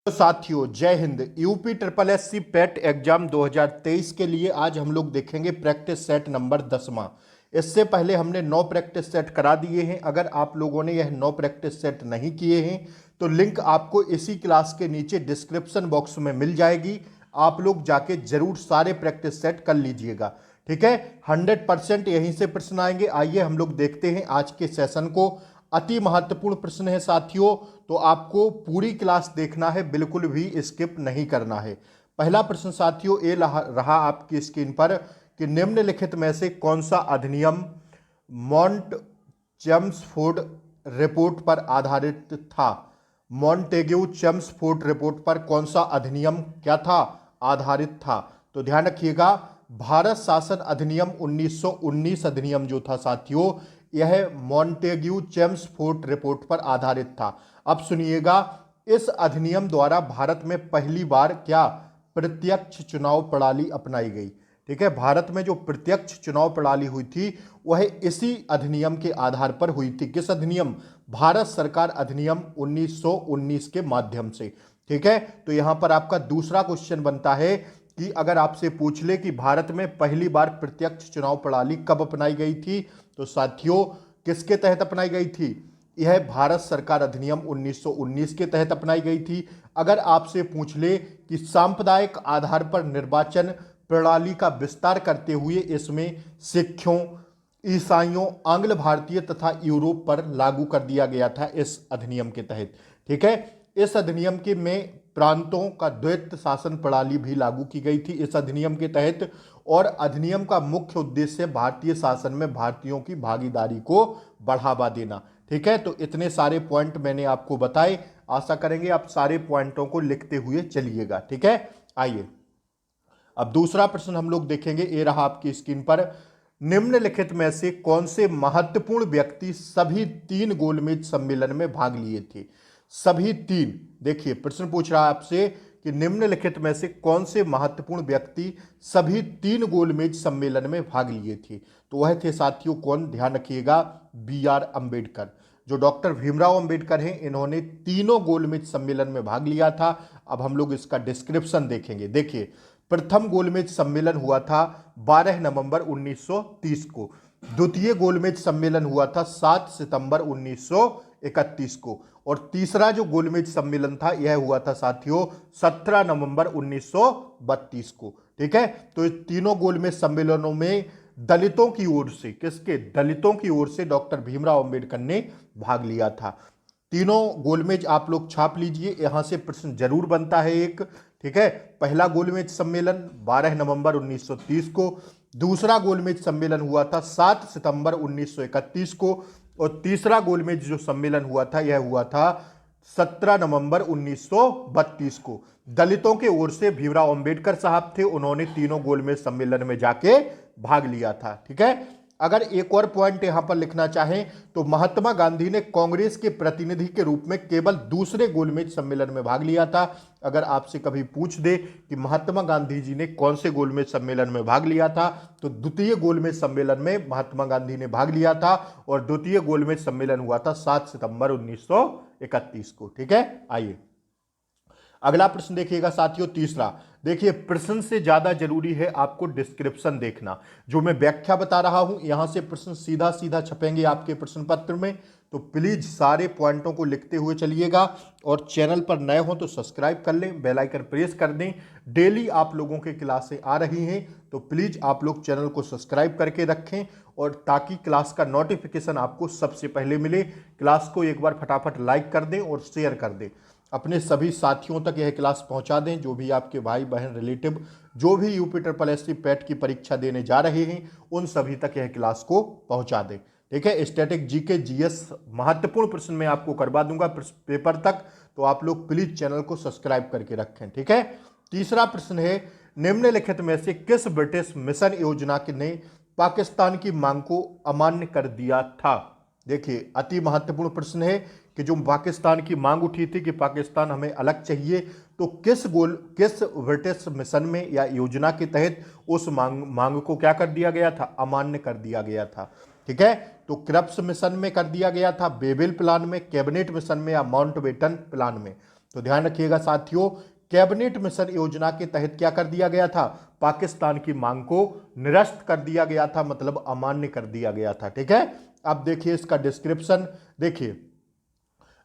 तो साथियों जय Hind. UP triple S C PET exam 2023 के लिए आज हम लोग देखेंगे प्रैक्टिस सेट नंबर 10वां। इससे पहले हमने 9 प्रैक्टिस सेट करा दिए हैं। अगर आप लोगों ने यह 9 प्रैक्टिस सेट नहीं किए हैं तो लिंक आपको इसी क्लास के नीचे डिस्क्रिप्शन बॉक्स में मिल जाएगी। आप लोग जाके जरूर सारे प्रैक्टिस सेट कर लीजिएगा, ठीक है। 100% यहीं से प्रश्न आएंगे। आइए हम लोग देखते हैं आज के सेशन को। अति महत्वपूर्ण प्रश्न है साथियों, तो आपको पूरी क्लास देखना है, बिल्कुल भी स्किप नहीं करना है। पहला प्रश्न साथियों ये रहा आपकी स्क्रीन पर कि निम्नलिखित में से कौन सा अधिनियम मॉन्ट चेम्सफोर्ड रिपोर्ट पर आधारित था। मॉन्टेग्यू चेम्सफोर्ड रिपोर्ट पर कौन सा अधिनियम क्या था, आधारित था। तो ध्यान रखिएगा, भारत शासन अधिनियम 1919 अधिनियम जो था साथियों, यह मॉन्टेग्यू चेम्सफोर्ड रिपोर्ट पर आधारित था। अब सुनिएगा, इस अधिनियम द्वारा भारत में पहली बार क्या प्रत्यक्ष चुनाव प्रणाली अपनाई गई। ठीक है, भारत में जो प्रत्यक्ष चुनाव प्रणाली हुई थी वह इसी अधिनियम के आधार पर हुई थी। किस अधिनियम? भारत सरकार अधिनियम 1919 के माध्यम से। ठीक है, तो यहां पर आपका दूसरा क्वेश्चन बनता है कि अगर आपसे पूछ ले कि भारत में पहली बार प्रत्यक्ष चुनाव प्रणाली कब अपनाई गई थी, तो साथियों किसके तहत अपनाई गई थी? यह भारत सरकार अधिनियम 1919 के तहत अपनाई गई थी। अगर आपसे पूछ ले कि सांप्रदायिक आधार पर निर्वाचन प्रणाली का विस्तार करते हुए इसमें सिखों, ईसाइयों, आंग्ल भारतीय तथा यूरोप पर लागू कर दिया गया था इस अधिनियम के तहत। ठीक है, इस अधिनियम के में प्रांतों का द्वैत शासन प्रणाली भी लागू की गई थी इस अधिनियम के तहत। और अधिनियम का मुख्य उद्देश्य भारतीय शासन में भारतीयों की भागीदारी को बढ़ावा देना। ठीक है, तो इतने सारे पॉइंट मैंने आपको बताए। आशा करेंगे आप सारे पॉइंटों को लिखते हुए चलिएगा। ठीक है, आइए अब दूसरा प्रश्न हम लोग देखेंगे। ये रहा आपकी स्क्रीन पर। निम्नलिखित में से कौन से महत्वपूर्ण व्यक्ति सभी 3 गोलमेज सम्मेलन में भाग लिए थे? सभी 3। देखिए प्रश्न पूछ रहा है आपसे कि निम्नलिखित में से कौन से महत्वपूर्ण व्यक्ति सभी 3 गोलमेज सम्मेलन में भाग लिए थे। तो वह थे साथियों कौन? ध्यान रखिएगा, BR अम्बेडकर। जो डॉक्टर भीमराव अम्बेडकर हैं, इन्होंने तीनों गोलमेज सम्मेलन में भाग लिया था। अब हम लोग इसका डिस्क्रिप्शन देखेंगे। देखिए, प्रथम गोलमेज सम्मेलन हुआ था 12 नवंबर 1930 को। द्वितीय गोलमेज सम्मेलन हुआ था 7 सितंबर 1931 को। और तीसरा जो गोलमेज सम्मेलन था यह हुआ था साथियों 17 नवंबर 1932 को। ठीक है, तो इस तीनों गोलमेज सम्मेलनों में दलितों की ओर से, किसके? दलितों की ओर से डॉक्टर भीमराव अंबेडकर ने भाग लिया था। तीनों गोलमेज आप लोग छाप लीजिए, यहां से प्रश्न जरूर बनता है एक। ठीक है, पहला गोलमेज सम्मेलन 12 नवंबर 1930 को, दूसरा गोलमेज सम्मेलन हुआ था 7 सितंबर 1931 को, और तीसरा गोलमेज जो सम्मेलन हुआ था यह हुआ था 17 नवंबर 1932 को। दलितों के ओर से भीमराव अंबेडकर साहब थे, उन्होंने तीनों गोलमेज सम्मेलन में जाके भाग लिया था। ठीक है, अगर एक और पॉइंट यहां पर लिखना चाहें तो महात्मा गांधी ने कांग्रेस के प्रतिनिधि के रूप में केवल दूसरे गोलमेज सम्मेलन में भाग लिया था। अगर आपसे कभी पूछ दे कि महात्मा गांधी जी ने कौन से गोलमेज सम्मेलन में भाग लिया था, तो द्वितीय गोलमेज सम्मेलन में महात्मा गांधी ने भाग लिया था, और द्वितीय गोलमेज सम्मेलन हुआ था 7 सितंबर 1931 को। ठीक है, आइए अगला प्रश्न देखिएगा साथियों, तीसरा। देखिए, प्रश्न से ज्यादा जरूरी है आपको डिस्क्रिप्शन देखना। जो मैं व्याख्या बता रहा हूं यहां से प्रश्न सीधा सीधा छपेंगे आपके प्रश्न पत्र में, तो प्लीज सारे पॉइंटों को लिखते हुए चलिएगा। और चैनल पर नए हो तो सब्सक्राइब कर लें, बेल आइकन प्रेस कर दें। डेली आप लोगों के क्लासें आ रही हैं, तो प्लीज आप लोग चैनल को सब्सक्राइब करके रखें, और ताकि क्लास का नोटिफिकेशन आपको सबसे पहले मिले। क्लास को एक बार फटाफट लाइक कर दें और शेयर कर दें, अपने सभी साथियों तक यह क्लास पहुंचा दें। जो भी आपके भाई बहन रिलेटिव जो भी यूपी ट्रिपल एस सी पेट की परीक्षा देने जा रहे हैं, उन सभी तक यह क्लास को पहुंचा दें। ठीक है, स्टैटिक जीके जीएस महत्वपूर्ण प्रश्न मैं आपको करवा दूंगा पेपर तक, तो आप लोग प्लीज चैनल को सब्सक्राइब करके रखें। ठीक है, तीसरा प्रश्न है, निम्नलिखित में से किस ब्रिटिश मिशन योजना ने पाकिस्तान की मांग को अमान्य कर दिया था? देखिए, अति महत्वपूर्ण प्रश्न है कि जो पाकिस्तान की मांग उठी थी कि पाकिस्तान हमें अलग चाहिए, तो किस ब्रिटिश मिशन में या योजना के तहत उस मांग को क्या कर दिया गया था? अमान्य कर दिया गया था। ठीक है, तो क्रिप्स मिशन में कर दिया गया था, बेबिल प्लान में, कैबिनेट मिशन में, या माउंटबेटन प्लान में। तो ध्यान रखिएगा साथियों, कैबिनेट मिशन योजना के तहत क्या कर दिया गया था, पाकिस्तान की मांग को निरस्त कर दिया गया था, मतलब अमान्य कर दिया गया था। ठीक है, अब देखिए इसका डिस्क्रिप्शन देखिए।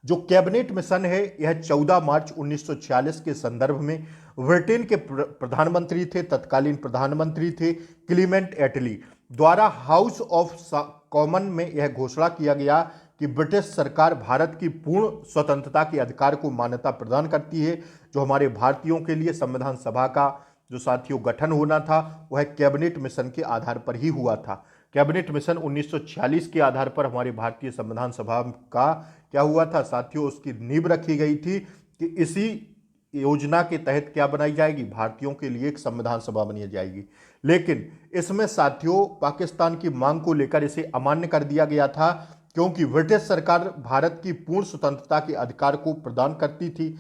जो कैबिनेट मिशन है यह 14 मार्च 1946 के संदर्भ में ब्रिटेन के प्रधानमंत्री थे, तत्कालीन प्रधानमंत्री थे क्लीमेंट एटली द्वारा हाउस ऑफ कॉमन में यह घोषणा किया गया कि ब्रिटिश सरकार भारत की पूर्ण स्वतंत्रता के अधिकार को मान्यता प्रदान करती है। जो हमारे भारतीयों के लिए संविधान सभा का जो साथियों गठन होना था वह कैबिनेट मिशन के आधार पर ही हुआ था। कैबिनेट मिशन 1946 के आधार पर हमारे भारतीय संविधान सभा का क्या हुआ था साथियों, उसकी नींव रखी गई थी कि इसी योजना के तहत क्या बनाई जाएगी, भारतीयों के लिए एक संविधान सभा बनाई जाएगी। लेकिन इसमें साथियों पाकिस्तान की मांग को लेकर इसे अमान्य कर दिया गया था, क्योंकि ब्रिटिश सरकार भारत की पूर्ण स्वतंत्रता के अधिकार को प्रदान करती थी।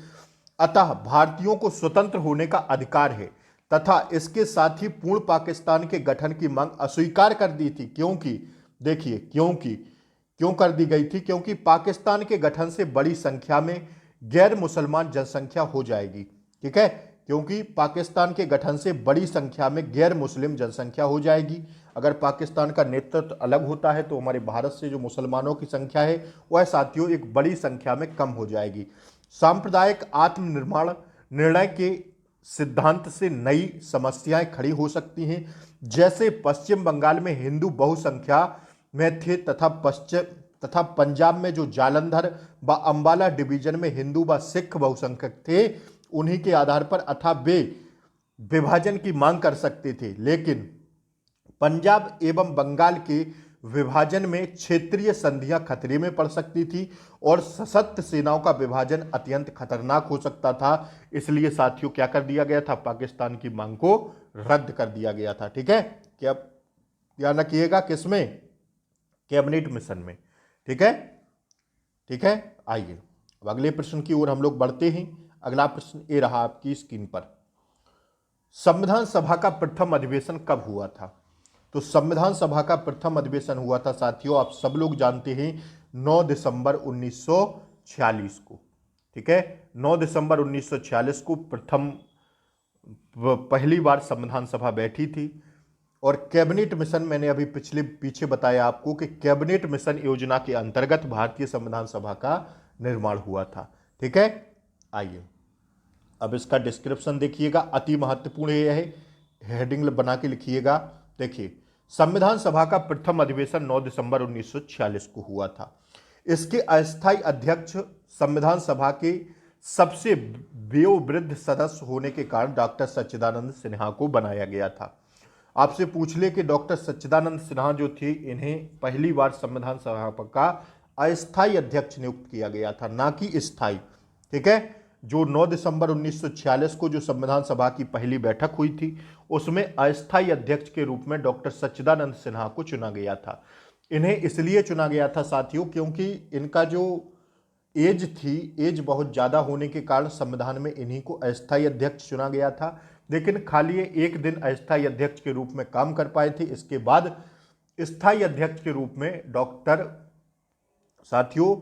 अतः भारतीयों को स्वतंत्र होने का अधिकार है तथा इसके साथ ही पूर्ण पाकिस्तान के गठन की मांग अस्वीकार कर दी थी। क्योंकि देखिए क्यों कर दी गई थी, क्योंकि पाकिस्तान के गठन से बड़ी संख्या में गैर मुसलमान जनसंख्या हो जाएगी। ठीक है, क्योंकि पाकिस्तान के गठन से बड़ी संख्या में गैर मुस्लिम जनसंख्या हो जाएगी। अगर पाकिस्तान का नेतृत्व अलग होता है तो हमारे भारत से जो मुसलमानों की संख्या है वह साथियों एक बड़ी संख्या में कम हो जाएगी। सांप्रदायिक आत्मनिर्माण निर्णय के सिद्धांत से नई समस्याएं खड़ी हो सकती हैं, जैसे पश्चिम बंगाल में हिंदू बहुसंख्या में थे तथा पंजाब में जो जालंधर व अंबाला डिवीजन में हिंदू व सिख बहुसंख्यक थे, उन्हीं के आधार पर अथा वे विभाजन की मांग कर सकते थे। लेकिन पंजाब एवं बंगाल के विभाजन में क्षेत्रीय संधियां खतरे में पड़ सकती थी और सशस्त्र सेनाओं का विभाजन अत्यंत खतरनाक हो सकता था। इसलिए साथियों क्या कर दिया गया था, पाकिस्तान की मांग को रद्द कर दिया गया था। ठीक है, क्या ध्यान रखिएगा किसमें, कैबिनेट मिशन में। ठीक है, आइए अब अगले प्रश्न की ओर हम लोग बढ़ते हैं। अगला प्रश्न ये रहा आपकी स्क्रीन पर, संविधान सभा का प्रथम अधिवेशन कब हुआ था। तो संविधान सभा का प्रथम अधिवेशन हुआ था साथियों, आप सब लोग जानते हैं 9 दिसंबर 1946 को। ठीक है, 9 दिसंबर 1946 को पहली बार संविधान सभा बैठी थी। और कैबिनेट मिशन मैंने अभी पीछे बताया आपको कि कैबिनेट मिशन योजना के अंतर्गत भारतीय संविधान सभा का निर्माण हुआ था। ठीक है, आइए अब इसका डिस्क्रिप्शन देखिएगा, अति महत्वपूर्ण यह है, हेडिंग बना के लिखिएगा। देखिए, संविधान सभा का प्रथम अधिवेशन 9 दिसंबर 1946 को हुआ था। इसके अस्थायी अध्यक्ष संविधान सभा के सबसे वयोवृद्ध सदस्य होने के कारण डॉक्टर सच्चिदानंद सिन्हा को बनाया गया था। आपसे पूछ ले कि डॉक्टर सच्चिदानंद सिन्हा जो थे, इन्हें पहली बार संविधान सभा का अस्थायी अध्यक्ष नियुक्त किया गया था, ना कि स्थायी। ठीक है, जो 9 दिसंबर 1946 को जो संविधान सभा की पहली बैठक हुई थी उसमें अस्थायी अध्यक्ष के रूप में डॉक्टर सच्चिदानंद सिन्हा को चुना गया था। इन्हें इसलिए चुना गया था साथियों क्योंकि इनका जो एज बहुत ज़्यादा होने के कारण संविधान में इन्हीं को अस्थायी अध्यक्ष चुना गया था। लेकिन खाली ये एक दिन अस्थायी अध्यक्ष के रूप में काम कर पाए थे। इसके बाद स्थायी अध्यक्ष के रूप में डॉक्टर साथियों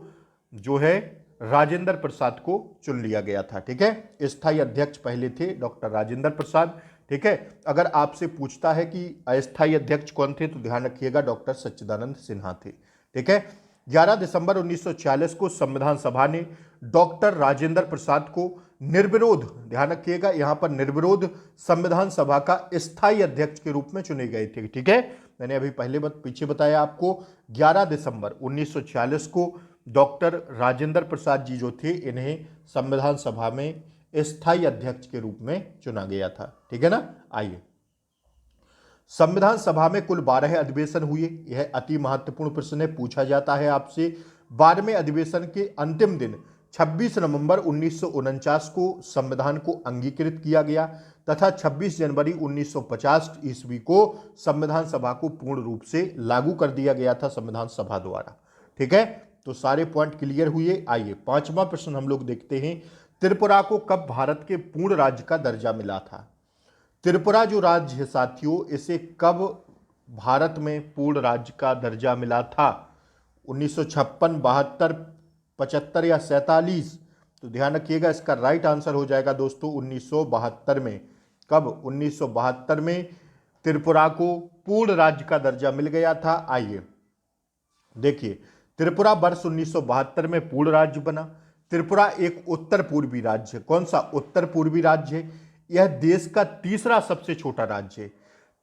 जो है राजेंद्र प्रसाद को चुन लिया गया था। ठीक है, स्थायी अध्यक्ष पहले थे डॉक्टर राजेंद्र प्रसाद। ठीक है, अगर आपसे पूछता है कि अस्थायी अध्यक्ष कौन थे तो ध्यान रखिएगा डॉक्टर सच्चिदानंद सिन्हा थे। ठीक है, 11 दिसंबर 1946 को संविधान सभा ने डॉक्टर राजेंद्र प्रसाद को निर्विरोध, ध्यान रखिएगा यहां पर निर्विरोध, संविधान सभा का स्थायी अध्यक्ष के रूप में चुने गए थे। ठीक है, मैंने अभी पीछे बताया आपको 11 दिसंबर 1946 को डॉक्टर राजेंद्र प्रसाद जी जो थे इन्हें संविधान सभा में स्थायी अध्यक्ष के रूप में चुना गया था। ठीक है ना, आइए संविधान सभा में कुल 12 अधिवेशन हुए। यह अति महत्वपूर्ण प्रश्न है, पूछा जाता है आपसे। 12वें अधिवेशन के अंतिम दिन 26 नवंबर 1949 को संविधान को अंगीकृत किया गया तथा 26 जनवरी 1950 ईस्वी को संविधान सभा को पूर्ण रूप से लागू कर दिया गया था संविधान सभा द्वारा। ठीक है, तो सारे पॉइंट क्लियर हुए। आइए पांचवा प्रश्न हम लोग देखते हैं, त्रिपुरा को कब भारत के पूर्ण राज्य का दर्जा मिला था। त्रिपुरा जो राज्य है साथियों, इसे कब भारत में पूर्ण राज्य का दर्जा मिला था, 1956, 72, 75 या 47। तो तो ध्यान रखिएगा इसका राइट आंसर हो जाएगा दोस्तों 1972 में। कब? 1972 में त्रिपुरा को पूर्ण राज्य का दर्जा मिल गया था। आइए देखिए, त्रिपुरा वर्ष 1972 में पूर्ण राज्य बना। त्रिपुरा एक उत्तर पूर्वी राज्य है। कौन सा? उत्तर पूर्वी राज्य है। यह देश का तीसरा सबसे छोटा राज्य है।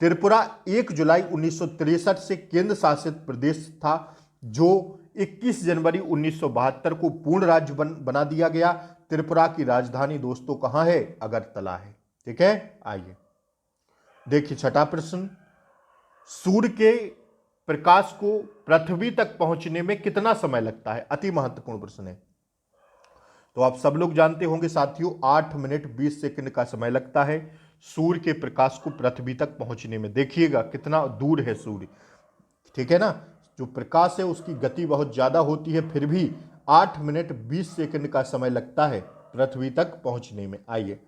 त्रिपुरा 1 जुलाई 1963 से केंद्र शासित प्रदेश था, जो 21 जनवरी 1972 को पूर्ण राज्य बना दिया गया। त्रिपुरा की राजधानी दोस्तों कहां है? अगरतला है। ठीक है, आइए देखिए छठा प्रश्न, सूर्य के प्रकाश को पृथ्वी तक पहुंचने में कितना समय लगता है? अति महत्वपूर्ण प्रश्न है। तो आप सब लोग जानते होंगे साथियों, 8 मिनट 20 सेकंड का समय लगता है सूर्य के प्रकाश को पृथ्वी तक पहुंचने में। देखिएगा कितना दूर है सूर्य, ठीक है ना। जो प्रकाश है उसकी गति बहुत ज्यादा होती है, फिर भी 8 मिनट 20 सेकंड का समय लगता है पृथ्वी तक पहुंचने में। आइए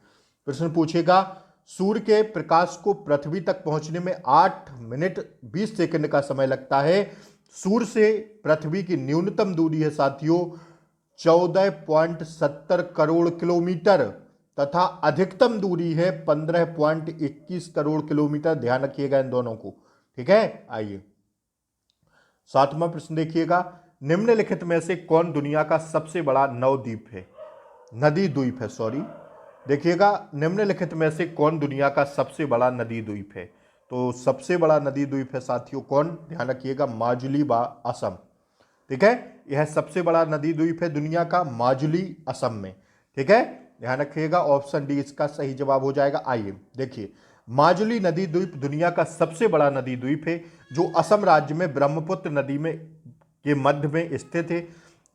प्रश्न पूछेगा, सूर्य के प्रकाश को पृथ्वी तक पहुंचने में 8 मिनट 20 सेकंड का समय लगता है। सूर्य से पृथ्वी की न्यूनतम दूरी है साथियों 14.70 करोड़ किलोमीटर तथा अधिकतम दूरी है 15.21 करोड़ किलोमीटर। ध्यान रखिएगा इन दोनों को, ठीक है। आइए 7वां प्रश्न देखिएगा, निम्नलिखित में से कौन दुनिया का सबसे बड़ा नवद्वीप है? नदी द्वीप है, सॉरी। देखिएगा निम्नलिखित में से कौन दुनिया का सबसे बड़ा नदी द्वीप है? तो सबसे बड़ा नदी द्वीप है साथियों कौन? ध्यान रखिएगा माजुली बा असम, ठीक है। यह सबसे बड़ा नदी द्वीप है दुनिया का, माजुली असम में, ठीक है। ध्यान रखिएगा ऑप्शन डी इसका सही जवाब हो जाएगा। आइए देखिए, माजुली नदी द्वीप दुनिया का सबसे बड़ा नदी द्वीप है, जो असम राज्य में ब्रह्मपुत्र नदी में के मध्य में स्थित है।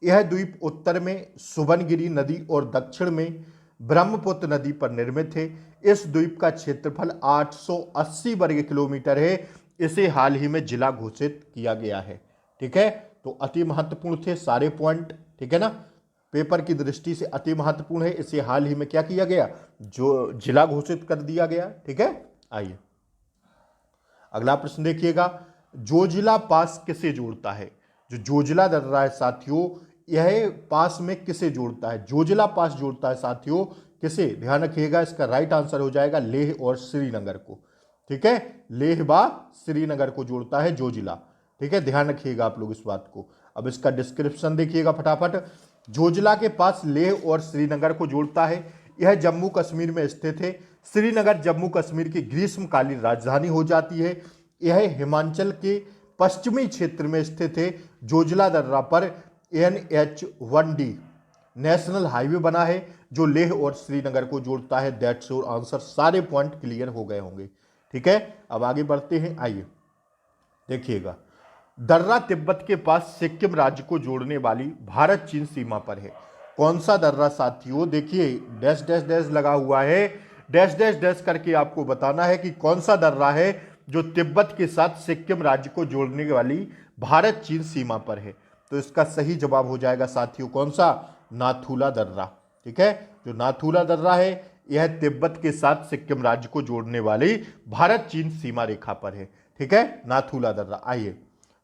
यह द्वीप उत्तर में सुबनगिरी नदी और दक्षिण में ब्रह्मपुत्र नदी पर निर्मित है। इस द्वीप का क्षेत्रफल 880 वर्ग किलोमीटर है। इसे हाल ही में जिला घोषित किया गया है, ठीक है। तो अति महत्वपूर्ण थे सारे पॉइंट, ठीक है ना, पेपर की दृष्टि से अति महत्वपूर्ण है। इसे हाल ही में क्या किया गया? जो जिला घोषित कर दिया गया, ठीक है। आइए अगला प्रश्न देखिएगा, जोजिला पास किसे जोड़ता है? जो जोजिला दर्रा है साथियों, यह पास में किसे जोड़ता है? जोजिला पास जोड़ता है साथियों किसे? ध्यान रखिएगा इसका राइट आंसर हो जाएगा लेह और श्रीनगर को, ठीक है। लेह व श्रीनगर को जोड़ता है जोजिला, ठीक है। ध्यान रखिएगा आप लोग इस बात को। अब इसका डिस्क्रिप्शन देखिएगा फटाफट। जोजिला के पास लेह और श्रीनगर को जोड़ता है। यह जम्मू कश्मीर में स्थित है। श्रीनगर जम्मू कश्मीर की ग्रीष्मकालीन राजधानी हो जाती है। यह हिमाचल के पश्चिमी क्षेत्र में स्थित है। जोजिला दर्रा पर NH1D नेशनल हाईवे बना है, जो लेह और श्रीनगर को जोड़ता है। That's your answer. सारे पॉइंट क्लियर हो गए होंगे, ठीक है। अब आगे बढ़ते हैं। आइए देखिएगा, दर्रा तिब्बत के पास सिक्किम राज्य को जोड़ने वाली भारत चीन सीमा पर है। कौन सा दर्रा साथियों? देखिए डैश डैश डैश लगा हुआ है, डैश डैश डैश करके आपको बताना है कि कौन सा दर्रा है जो तिब्बत के साथ सिक्किम राज्य को जोड़ने वाली भारत चीन सीमा पर है। तो इसका सही जवाब हो जाएगा साथियों कौन सा? नाथुला दर्रा, ठीक है। जो नाथुला दर्रा है यह तिब्बत के साथ सिक्किम राज्य को जोड़ने वाली भारत चीन सीमा रेखा पर है, ठीक है। नाथुला दर्रा। आइए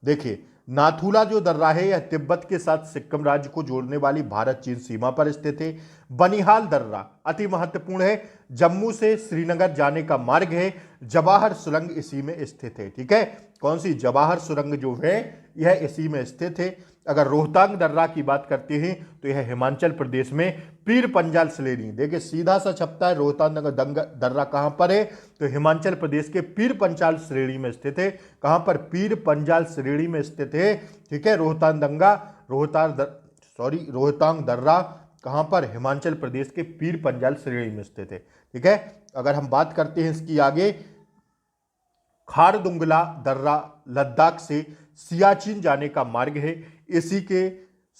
देखिए, नाथुला जो दर्रा है यह तिब्बत के साथ सिक्किम राज्य को जोड़ने वाली भारत चीन सीमा पर स्थित है। बनिहाल दर्रा अति महत्वपूर्ण है, जम्मू से श्रीनगर जाने का मार्ग है। जवाहर सुरंग इसी में स्थित है, ठीक है। कौन सी? जवाहर सुरंग जो है यह इसी में स्थित है। अगर रोहतांग दर्रा की बात करते हैं तो यह हिमाचल प्रदेश में पीर पंजाल श्रेणी, देखिए सीधा सा छपता है रोहतांग दर्रा कहां पर है? तो हिमाचल प्रदेश के पीर पंजाल श्रेणी में स्थित है। कहां पर? पीर पंजाल श्रेणी में स्थित है, ठीक है। रोहतांग दर्रा कहां पर? हिमाचल प्रदेश के पीर पंजाल श्रेणी में स्थित है, ठीक है। अगर हम बात करते हैं इसकी आगे, खारदुंगला दर्रा लद्दाख से सियाचिन जाने का मार्ग है। इसी के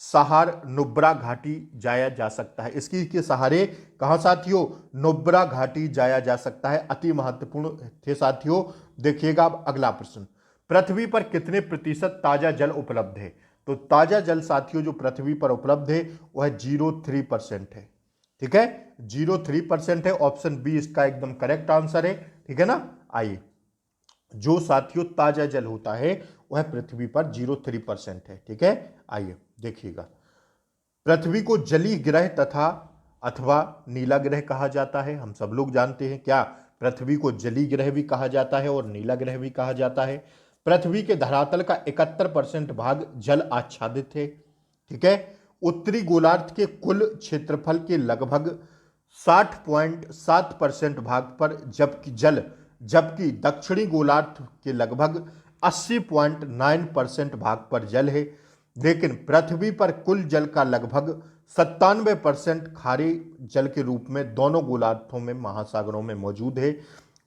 सहार नुब्रा घाटी जाया जा सकता है। इसकी के सहारे कहां साथियों? नुब्रा घाटी जाया जा सकता है। अति महत्वपूर्ण थे साथियों। देखिएगा अब अगला प्रश्न, पृथ्वी पर कितने प्रतिशत ताजा जल उपलब्ध है? तो ताजा जल साथियों जो पृथ्वी पर उपलब्ध है वह 0.3% है, ठीक है। 0.3% है। ऑप्शन बी इसका एकदम करेक्ट आंसर है, ठीक है ना। आइए, जो साथियों ताजा जल होता है वह पृथ्वी पर 0.3% है, ठीक है। आइए देखिएगा, पृथ्वी को जलीय ग्रह तथा अथवा नीला ग्रह कहा जाता है। हम सब लोग जानते हैं क्या पृथ्वी को जलीय ग्रह भी कहा जाता है और नीला ग्रह भी कहा जाता है। पृथ्वी के धरातल का 71% भाग जल आच्छादित है। ठीक है। उत्तरी गोलार्ध के कुल क्षेत्रफल के लगभग 60.7% भाग पर जबकि दक्षिणी गोलार्ध के लगभग 80.9% भाग पर जल है। लेकिन पृथ्वी पर कुल जल का लगभग 97% खारे जल के रूप में दोनों गोलार्धों में महासागरों में मौजूद है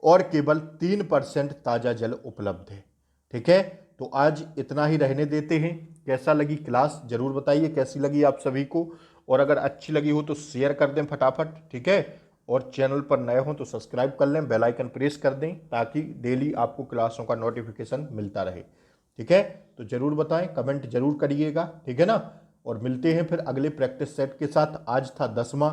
और केवल 3% ताजा जल उपलब्ध है। ठीक है, तो आज इतना ही रहने देते हैं। कैसा लगी क्लास जरूर बताइए, कैसी लगी आप सभी को, और अगर अच्छी लगी हो तो शेयर कर दें फटाफट। ठीक है, और चैनल पर नए हो तो सब्सक्राइब कर लें, बेल आइकन प्रेस कर दें ताकि डेली आपको क्लासों का नोटिफिकेशन मिलता रहे। ठीक है, तो जरूर बताएं, कमेंट जरूर करिएगा। ठीक है ना, और मिलते हैं फिर अगले प्रैक्टिस सेट के साथ। आज था 10वां,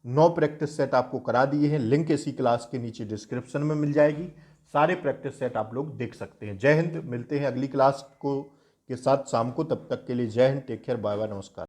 9 प्रैक्टिस सेट आपको करा दिए हैं। लिंक इसी क्लास के नीचे डिस्क्रिप्शन में मिल जाएगी, सारे प्रैक्टिस सेट आप लोग देख सकते हैं। जय हिंद, मिलते हैं अगली क्लास को के साथ शाम को। तब तक के लिए जय Hind, take care, bye bye, नमस्कार।